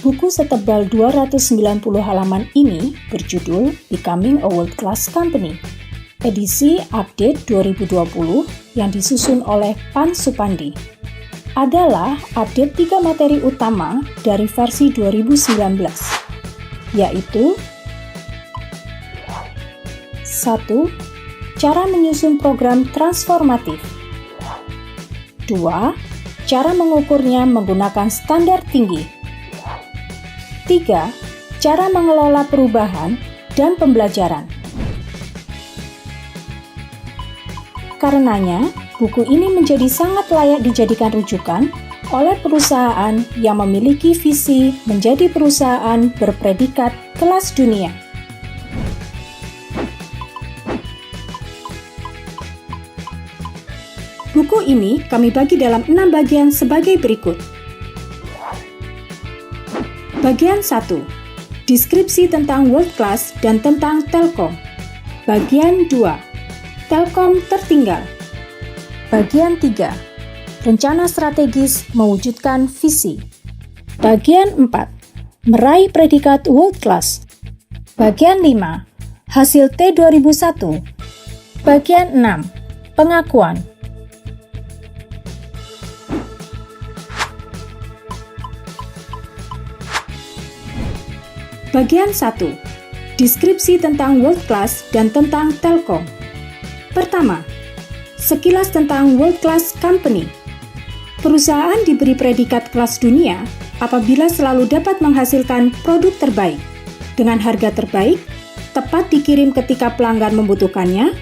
Buku setebal 290 halaman ini berjudul Becoming a World Class Company, edisi update 2020 yang disusun oleh Pan Supandi. Adalah update 3 materi utama dari versi 2019, yaitu 1. Cara menyusun program transformatif. 2. Cara mengukurnya menggunakan standar tinggi. 3. Cara mengelola perubahan dan pembelajaran. Karenanya, buku ini menjadi sangat layak dijadikan rujukan oleh perusahaan yang memiliki visi menjadi perusahaan berpredikat kelas dunia. Buku ini kami bagi dalam 6 bagian sebagai berikut. Bagian 1. Deskripsi tentang World Class dan tentang Telkom. Bagian 2. Telkom tertinggal. Bagian 3. Rencana strategis mewujudkan visi. Bagian 4. Meraih predikat World Class. Bagian 5. Hasil T2001. Bagian 6. Pengakuan. Bagian 1. Deskripsi tentang World Class dan tentang Telkom. Pertama, sekilas tentang World Class Company. Perusahaan diberi predikat kelas dunia apabila selalu dapat menghasilkan produk terbaik, dengan harga terbaik, tepat dikirim ketika pelanggan membutuhkannya,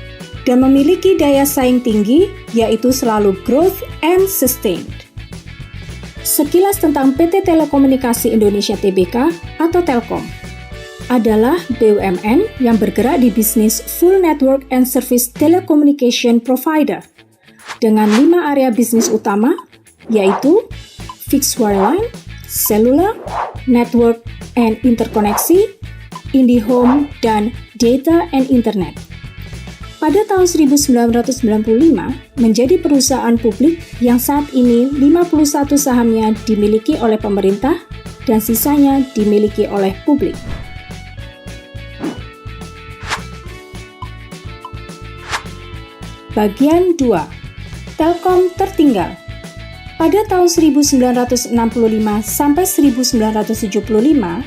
dan memiliki daya saing tinggi, yaitu selalu growth and sustained. Sekilas tentang PT Telekomunikasi Indonesia Tbk atau Telkom adalah BUMN yang bergerak di bisnis Full Network and Service Telecommunication Provider dengan 5 area bisnis utama, yaitu Fixed Wireline, Cellular, Network and Interkoneksi, IndiHome, dan Data and Internet. Pada tahun 1995, menjadi perusahaan publik yang saat ini 51 sahamnya dimiliki oleh pemerintah dan sisanya dimiliki oleh publik. Bagian 2. Telkom tertinggal. Pada tahun 1965 sampai 1975,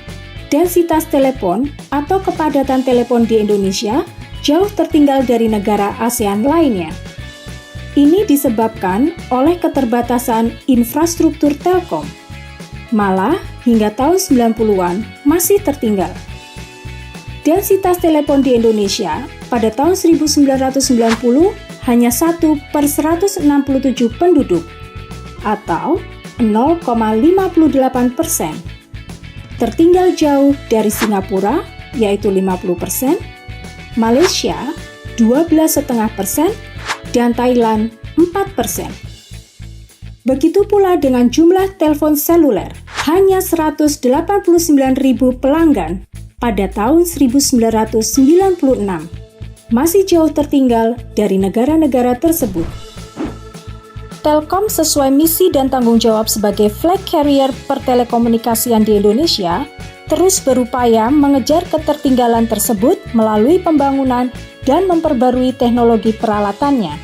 densitas telepon atau kepadatan telepon di Indonesia jauh tertinggal dari negara ASEAN lainnya. Ini disebabkan oleh keterbatasan infrastruktur Telkom. Malah, hingga tahun 90-an masih tertinggal. Densitas telepon di Indonesia pada tahun 1990 hanya 1/167 penduduk, atau 0,58%. Tertinggal jauh dari Singapura, yaitu 50%, Malaysia 12,5%, dan Thailand 4%. Begitu pula dengan jumlah telepon seluler, hanya 189.000 pelanggan pada tahun 1996. Masih jauh tertinggal dari negara-negara tersebut. Telkom sesuai misi dan tanggung jawab sebagai flag carrier pertelekomunikasian di Indonesia, terus berupaya mengejar ketertinggalan tersebut melalui pembangunan dan memperbarui teknologi peralatannya.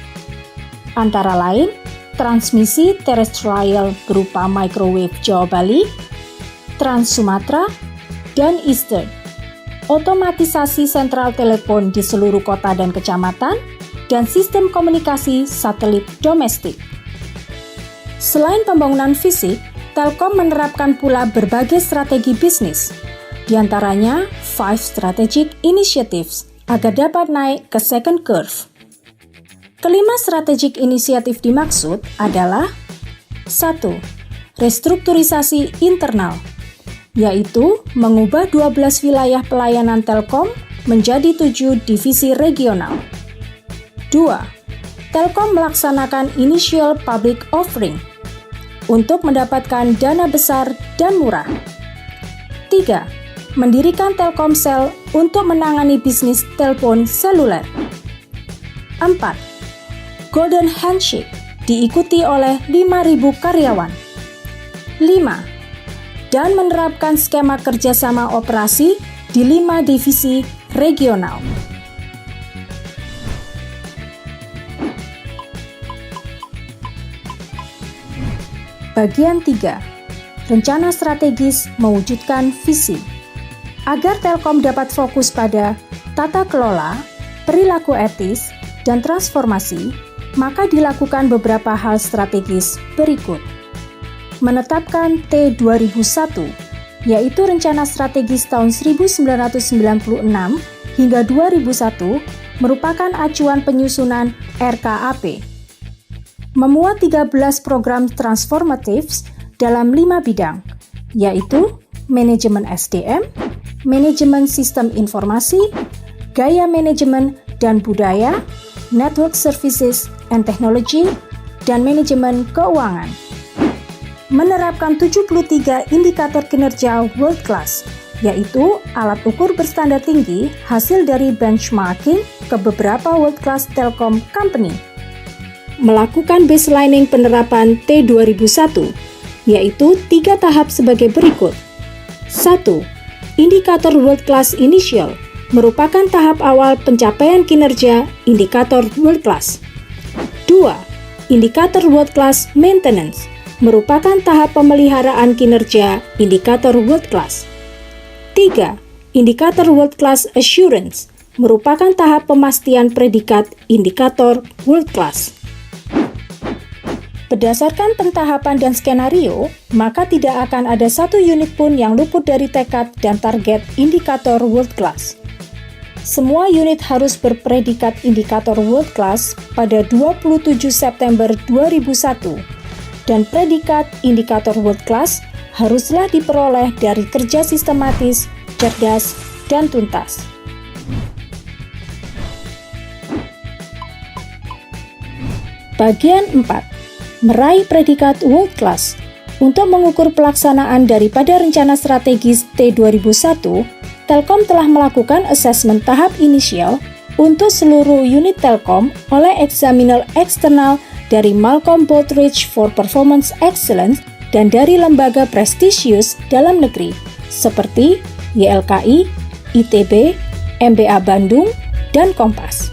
Antara lain, transmisi terestrial berupa microwave Jawa Bali, Trans Sumatera, dan Eastern. Otomatisasi sentral telepon di seluruh kota dan kecamatan, dan sistem komunikasi satelit domestik. Selain pembangunan fisik, Telkom menerapkan pula berbagai strategi bisnis, di antaranya 5 Strategic Initiatives, agar dapat naik ke second curve. Kelima strategic inisiatif dimaksud adalah 1. Restrukturisasi internal, yaitu mengubah 12 wilayah pelayanan Telkom menjadi 7 divisi regional. 2. Telkom melaksanakan initial public offering untuk mendapatkan dana besar dan murah. 3. Mendirikan Telkomsel untuk menangani bisnis telepon seluler. 4. Golden Handshake diikuti oleh 5.000 karyawan. 5. dan menerapkan skema kerjasama operasi di 5 divisi regional. Bagian 3. Rencana strategis mewujudkan visi. Agar Telkom dapat fokus pada tata kelola, perilaku etis, dan transformasi, maka dilakukan beberapa hal strategis berikut. Menetapkan T2001, yaitu Rencana Strategis tahun 1996 hingga 2001, merupakan acuan penyusunan RKAP. Memuat 13 program transformatif dalam 5 bidang, yaitu manajemen SDM, manajemen sistem informasi, gaya manajemen dan budaya, network services and technology, dan manajemen keuangan. Menerapkan 73 indikator kinerja world class, yaitu alat ukur berstandar tinggi hasil dari benchmarking ke beberapa world class telkom company. Melakukan baselining penerapan T2001, yaitu 3 tahap sebagai berikut. 1. Indikator World Class Initial merupakan tahap awal pencapaian kinerja indikator World Class. 2. Indikator World Class Maintenance merupakan tahap pemeliharaan kinerja indikator World Class. 3. Indikator World Class Assurance merupakan tahap pemastian predikat indikator World Class. Berdasarkan pentahapan dan skenario, maka tidak akan ada satu unit pun yang luput dari tekad dan target indikator world class. Semua unit harus berpredikat indikator world class pada 27 September 2001, dan predikat indikator world class haruslah diperoleh dari kerja sistematis, cerdas, dan tuntas. Bagian 4. Meraih predikat world class. Untuk mengukur pelaksanaan daripada rencana strategis T2001, Telkom telah melakukan asesmen tahap inisial untuk seluruh unit Telkom oleh eksaminer eksternal dari Malcolm Baldrige for Performance Excellence dan dari lembaga prestisius dalam negeri seperti YLKI, ITB, MBA Bandung, dan Kompas.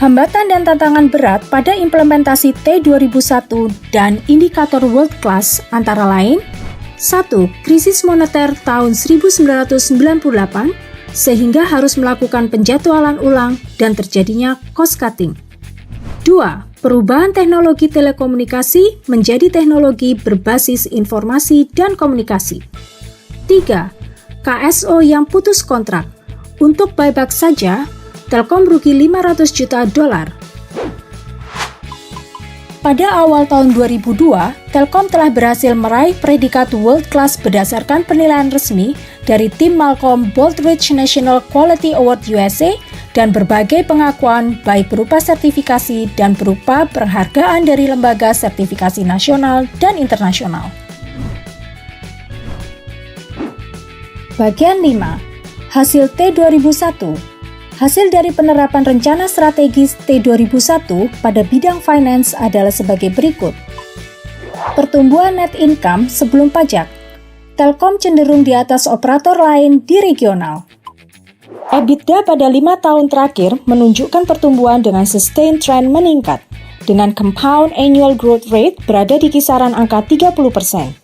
Hambatan dan tantangan berat pada implementasi T2001 dan indikator world class antara lain: 1. Krisis moneter tahun 1998 sehingga harus melakukan penjadwalan ulang dan terjadinya cost cutting. 2. Perubahan teknologi telekomunikasi menjadi teknologi berbasis informasi dan komunikasi. 3. KSO yang putus kontrak. Untuk buyback saja, Telkom rugi $500 juta. Pada awal tahun 2002, Telkom telah berhasil meraih predikat world class berdasarkan penilaian resmi dari tim Malcolm Baldrige National Quality Award USA dan berbagai pengakuan baik berupa sertifikasi dan berupa penghargaan dari lembaga sertifikasi nasional dan internasional. Bagian 5. Hasil T2001. Hasil dari penerapan rencana strategis T2001 pada bidang finance adalah sebagai berikut. Pertumbuhan net income sebelum pajak. Telkom cenderung di atas operator lain di regional. EBITDA pada 5 tahun terakhir menunjukkan pertumbuhan dengan sustained trend meningkat, dengan compound annual growth rate berada di kisaran angka 30%.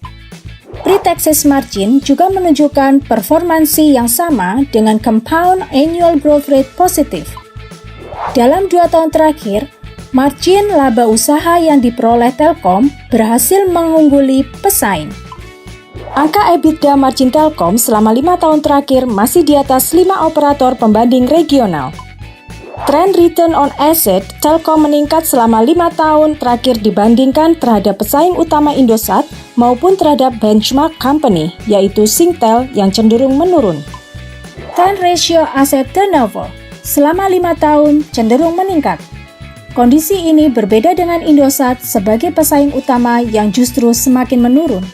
Pre-tax margin juga menunjukkan performansi yang sama dengan compound annual growth rate positif. Dalam 2 tahun terakhir, margin laba usaha yang diperoleh Telkom berhasil mengungguli pesaing. Angka EBITDA margin Telkom selama 5 tahun terakhir masih di atas 5 operator pembanding regional. Trend return on asset Telkom meningkat selama 5 tahun terakhir dibandingkan terhadap pesaing utama Indosat maupun terhadap benchmark company, yaitu Singtel yang cenderung menurun. Trend ratio asset turnover selama 5 tahun cenderung meningkat. Kondisi ini berbeda dengan Indosat sebagai pesaing utama yang justru semakin menurun.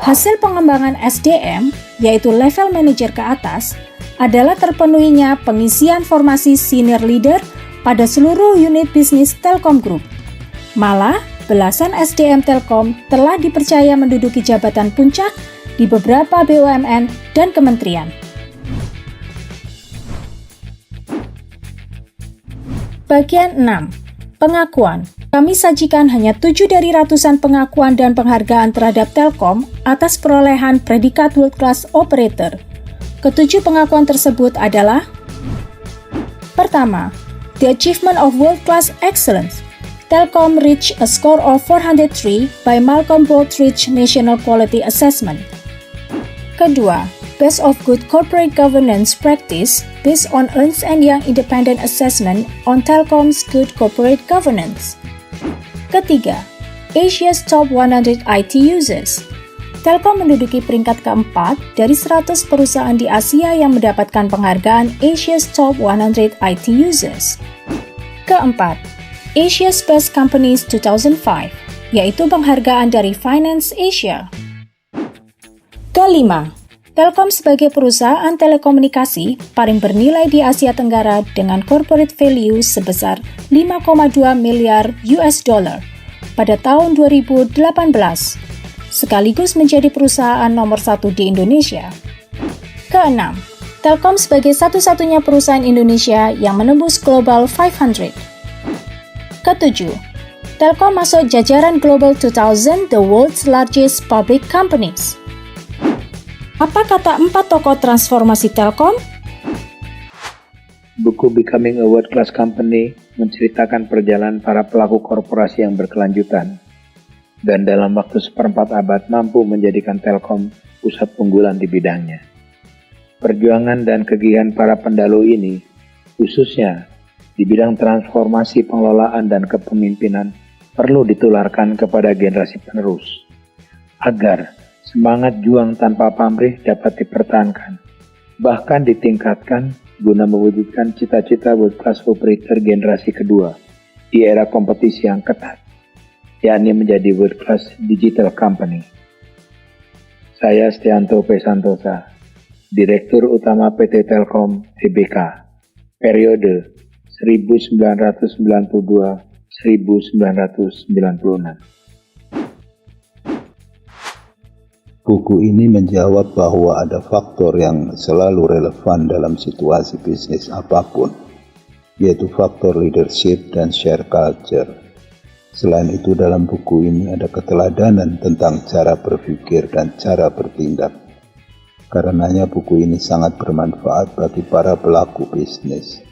Hasil pengembangan SDM, yaitu level manager ke atas, adalah terpenuhinya pengisian formasi senior leader pada seluruh unit bisnis Telkom Group, Malah, belasan SDM Telkom telah dipercaya menduduki jabatan puncak di beberapa BUMN dan kementerian. Bagian 6. Pengakuan. Kami sajikan hanya 7 dari ratusan pengakuan dan penghargaan terhadap Telkom atas perolehan predikat World Class Operator. Ketujuh pengakuan tersebut adalah: pertama, the achievement of World Class Excellence. Telkom reached a score of 403 by Malcolm Baldrige National Quality Assessment. Kedua, Best of Good Corporate Governance Practice based on Ernst & Young Independent Assessment on Telkom's Good Corporate Governance. Ketiga, Asia's Top 100 IT Users. Telkom menduduki peringkat keempat dari 100 perusahaan di Asia yang mendapatkan penghargaan Asia's Top 100 IT Users. Keempat, Asia's Best Companies 2005, yaitu penghargaan dari Finance Asia. Kelima, Telkom sebagai perusahaan telekomunikasi paling bernilai di Asia Tenggara dengan corporate value sebesar 5,2 miliar US dollar pada tahun 2018, sekaligus menjadi perusahaan nomor 1 di Indonesia. Keenam, Telkom sebagai satu-satunya perusahaan Indonesia yang menembus Global 500. Ketujuh, Telkom masuk jajaran Global 2000 The World's Largest Public Companies. Apa kata 4 tokoh transformasi Telkom? Buku Becoming a World Class Company menceritakan perjalanan para pelaku korporasi yang berkelanjutan dan dalam waktu seperempat abad mampu menjadikan Telkom pusat unggulan di bidangnya. Perjuangan dan kegigihan para pendahulu ini, khususnya di bidang transformasi pengelolaan dan kepemimpinan, perlu ditularkan kepada generasi penerus, agar semangat juang tanpa pamrih dapat dipertahankan, bahkan ditingkatkan guna mewujudkan cita-cita World Class Operator generasi kedua di era kompetisi yang ketat, yakni menjadi World Class Digital Company. Saya Stianto P. Santosa, Direktur Utama PT Telkom Tbk, periode 1992-1996. Buku ini menjawab bahwa ada faktor yang selalu relevan dalam situasi bisnis apapun, yaitu faktor leadership dan share culture. Selain itu, dalam buku ini ada keteladanan tentang cara berpikir dan cara bertindak. Karenanya buku ini sangat bermanfaat bagi para pelaku bisnis.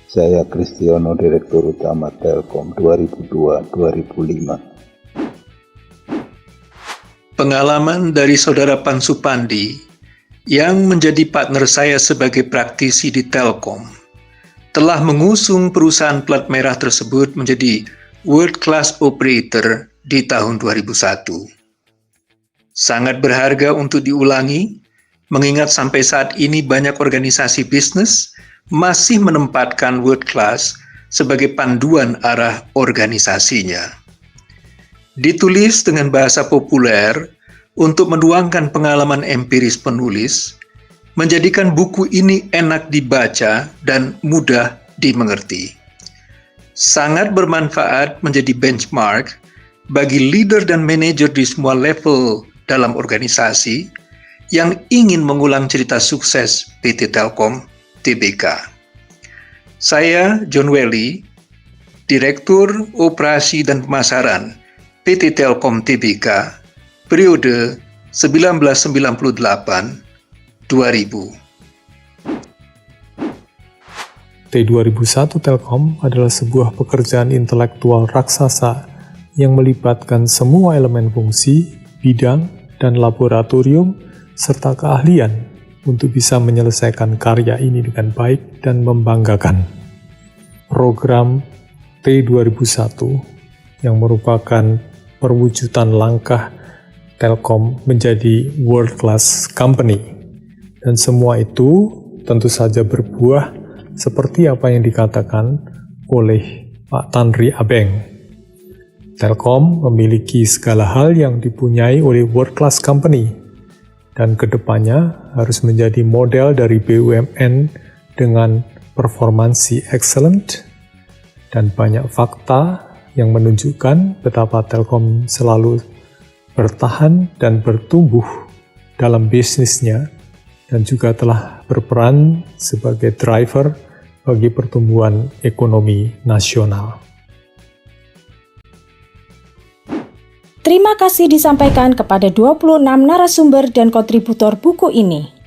Saya Kristiono, Direktur Utama Telkom 2002-2005. Pengalaman dari Saudara Pan Supandi yang menjadi partner saya sebagai praktisi di Telkom telah mengusung perusahaan plat merah tersebut menjadi World Class Operator di tahun 2001. Sangat berharga untuk diulangi, mengingat sampai saat ini banyak organisasi bisnis masih menempatkan World Class sebagai panduan arah organisasinya. Ditulis dengan bahasa populer untuk menuangkan pengalaman empiris penulis, menjadikan buku ini enak dibaca dan mudah dimengerti. Sangat bermanfaat menjadi benchmark bagi leader dan manajer di semua level dalam organisasi yang ingin mengulang cerita sukses PT Telkom Tbk. Saya John Welly, Direktur Operasi dan Pemasaran PT Telkom Tbk, periode 1998-2000. T2001 Telkom adalah sebuah pekerjaan intelektual raksasa yang melibatkan semua elemen fungsi, bidang, dan laboratorium, serta keahlian untuk bisa menyelesaikan karya ini dengan baik dan membanggakan. Program T2001 yang merupakan perwujudan langkah Telkom menjadi world class company, dan semua itu tentu saja berbuah seperti apa yang dikatakan oleh Pak Tanri Abeng. Telkom memiliki segala hal yang dipunyai oleh world class company, dan kedepannya harus menjadi model dari BUMN dengan performansi excellent dan banyak fakta yang menunjukkan betapa Telkom selalu bertahan dan bertumbuh dalam bisnisnya dan juga telah berperan sebagai driver bagi pertumbuhan ekonomi nasional. Terima kasih disampaikan kepada 26 narasumber dan kontributor buku ini.